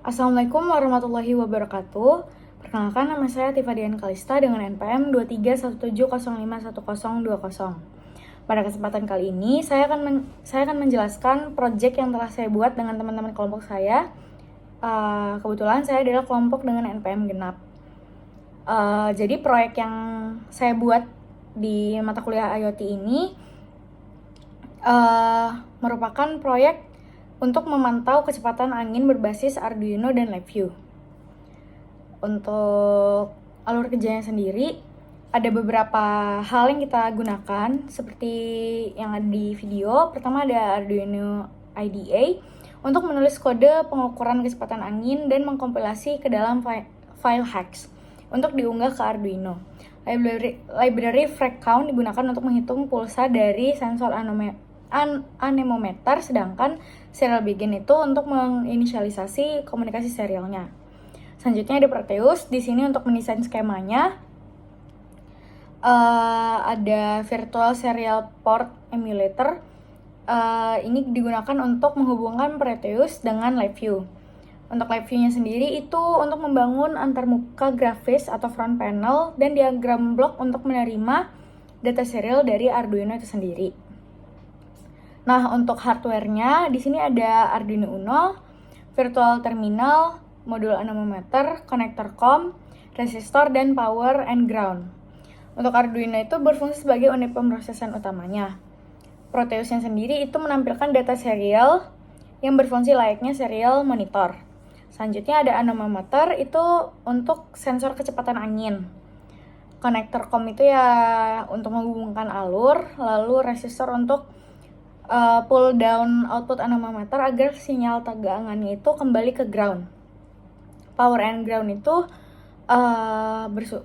Assalamualaikum warahmatullahi wabarakatuh. Perkenalkan, nama saya Tifa Dian Kalista dengan NPM 2317051020. Pada kesempatan kali ini, saya akan menjelaskan proyek yang telah saya buat dengan teman-teman kelompok saya. Kebetulan saya adalah kelompok dengan NPM genap. Jadi proyek yang saya buat di mata kuliah IoT ini merupakan proyek untuk memantau kecepatan angin berbasis Arduino dan LabVIEW. Untuk alur kerjanya sendiri, ada beberapa hal yang kita gunakan seperti yang ada di video. Pertama ada Arduino IDE untuk menulis kode pengukuran kecepatan angin dan mengkompilasi ke dalam file hex untuk diunggah ke Arduino. Library frag count digunakan untuk menghitung pulsa dari sensor anemometer, sedangkan serial begin itu untuk menginisialisasi komunikasi serialnya. Selanjutnya ada Proteus di sini untuk mendesain skemanya. Ada Virtual Serial Port Emulator. Ini digunakan untuk menghubungkan Proteus dengan LabVIEW. Untuk LabVIEW-nya sendiri itu untuk membangun antarmuka grafis atau front panel dan diagram blok untuk menerima data serial dari Arduino itu sendiri. Nah, untuk hardware-nya di sini ada Arduino Uno, virtual terminal, modul anemometer, konektor COM, resistor, dan power and ground. Untuk Arduino itu berfungsi sebagai unit pemrosesan utamanya. Proteus-nya sendiri itu menampilkan data serial yang berfungsi layaknya serial monitor. Selanjutnya ada anemometer, itu untuk sensor kecepatan angin. Konektor COM itu ya untuk menghubungkan alur, lalu resistor untuk pull down output anemometer agar sinyal tegangannya itu kembali ke ground. Power and ground itu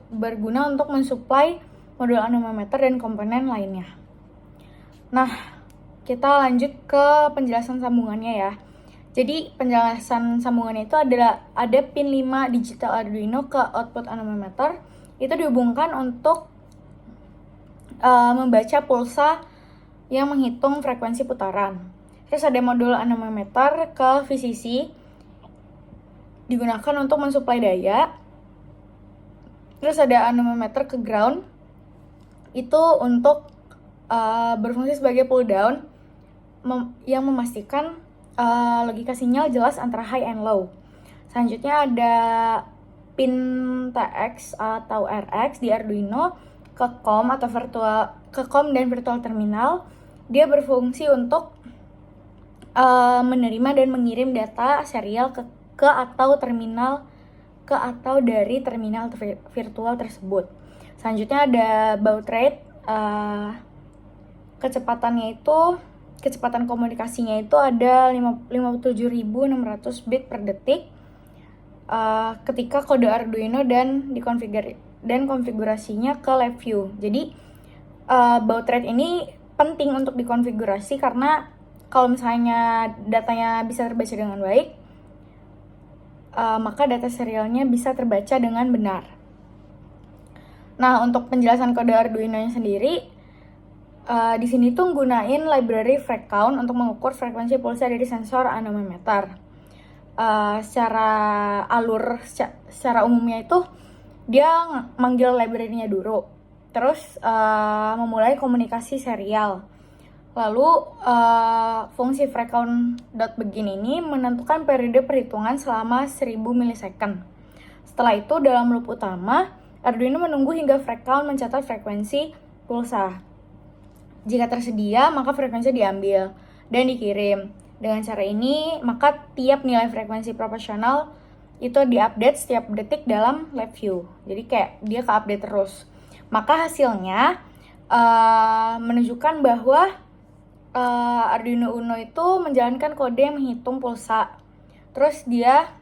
berguna untuk mensuplai modul anemometer dan komponen lainnya. Nah, kita lanjut ke penjelasan sambungannya ya. Jadi penjelasan sambungannya itu adalah ada pin 5 digital Arduino ke output anemometer. Itu dihubungkan untuk membaca pulsa yang menghitung frekuensi putaran. Terus ada modul anemometer ke VCC digunakan untuk mensuplai daya. Terus ada anemometer ke ground, itu untuk berfungsi sebagai pull down yang memastikan logika sinyal jelas antara high and low. Selanjutnya ada pin TX atau RX di Arduino ke COM atau COM dan virtual terminal. Dia berfungsi untuk menerima dan mengirim data serial ke atau dari terminal virtual tersebut. Selanjutnya ada baud rate. Kecepatan komunikasinya itu ada 57.600 bit per detik ketika kode Arduino dan konfigurasinya ke LabVIEW. Jadi baud rate ini penting untuk dikonfigurasi karena kalau misalnya datanya bisa terbaca dengan baik, maka data serialnya bisa terbaca dengan benar. Nah, untuk penjelasan kode Arduino-nya sendiri, di sini tuh gunain library frag count untuk mengukur frekuensi pulsa dari sensor anemometer. Secara umumnya itu dia manggil library-nya dulu. Terus memulai komunikasi serial. Lalu fungsi fragCount.begin ini menentukan periode perhitungan selama 1000 milisecond. Setelah itu dalam loop utama, Arduino menunggu hingga fragCount mencatat frekuensi pulsa. Jika tersedia, maka frekuensi diambil dan dikirim. Dengan cara ini, maka tiap nilai frekuensi proporsional itu diupdate setiap detik dalam LabVIEW. Jadi kayak dia ke-update terus. Maka hasilnya menunjukkan bahwa Arduino Uno itu menjalankan kode yang menghitung pulsa. Terus dia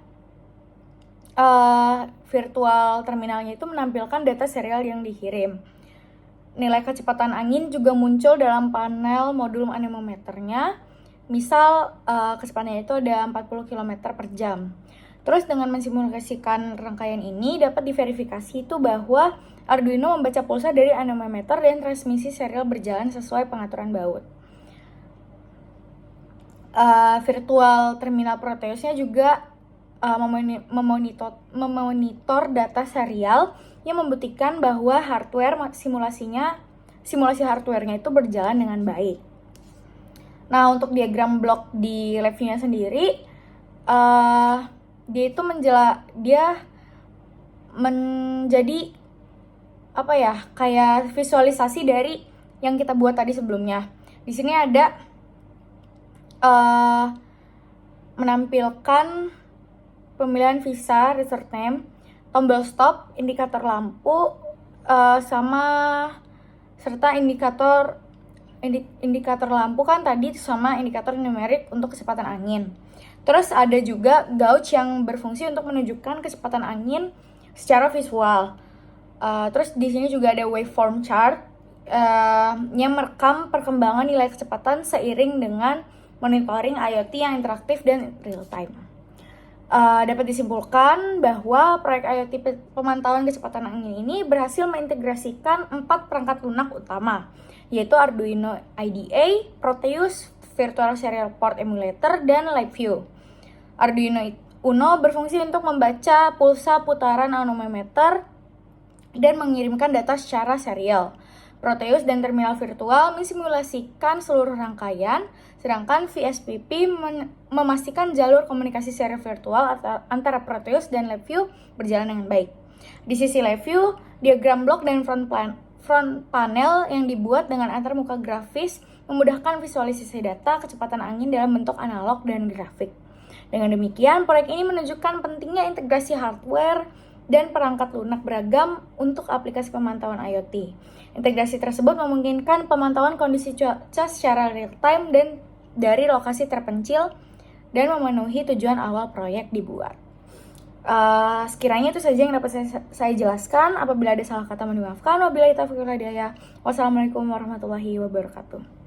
virtual terminalnya itu menampilkan data serial yang dikirim. Nilai kecepatan angin juga muncul dalam panel modul anemometernya. Misal kecepatannya itu ada 40 km per jam. Terus dengan mensimulasikan rangkaian ini dapat diverifikasi itu bahwa Arduino membaca pulsa dari anemometer dan transmisi serial berjalan sesuai pengaturan baud. Virtual terminal Proteus-nya juga memonitor data serial yang membuktikan bahwa simulasi hardware-nya itu berjalan dengan baik. Nah, untuk diagram blok di lab view-nya sendiri, dia menjadi kayak visualisasi dari yang kita buat tadi sebelumnya. Di sini ada menampilkan pemilihan visa, research name, tombol stop, indikator lampu, serta indikator lampu kan tadi sama indikator numerik untuk kecepatan angin. Terus ada juga gauge yang berfungsi untuk menunjukkan kecepatan angin secara visual. Terus di sini juga ada waveform chart yang merekam perkembangan nilai kecepatan seiring dengan monitoring IoT yang interaktif dan real time. Dapat disimpulkan bahwa proyek IoT pemantauan kecepatan angin ini berhasil mengintegrasikan 4 perangkat lunak utama, yaitu Arduino IDE, Proteus, Virtual Serial Port Emulator, dan LiveView. Arduino Uno berfungsi untuk membaca pulsa putaran anemometer dan mengirimkan data secara serial. Proteus dan terminal virtual mensimulasikan seluruh rangkaian, sedangkan VSPP memastikan jalur komunikasi secara virtual antara Proteus dan LiveView berjalan dengan baik. Di sisi LiveView, diagram blok dan front panel yang dibuat dengan antarmuka grafis memudahkan visualisasi data kecepatan angin dalam bentuk analog dan grafik. Dengan demikian, proyek ini menunjukkan pentingnya integrasi hardware dan perangkat lunak beragam untuk aplikasi pemantauan IoT. Integrasi tersebut memungkinkan pemantauan kondisi cuaca secara real-time dan dari lokasi terpencil dan memenuhi tujuan awal proyek dibuat. Sekiranya itu saja yang dapat saya jelaskan. Apabila ada salah kata mohon dimaafkan. Wabillahi taufiq wal hidayah. Wassalamualaikum warahmatullahi wabarakatuh.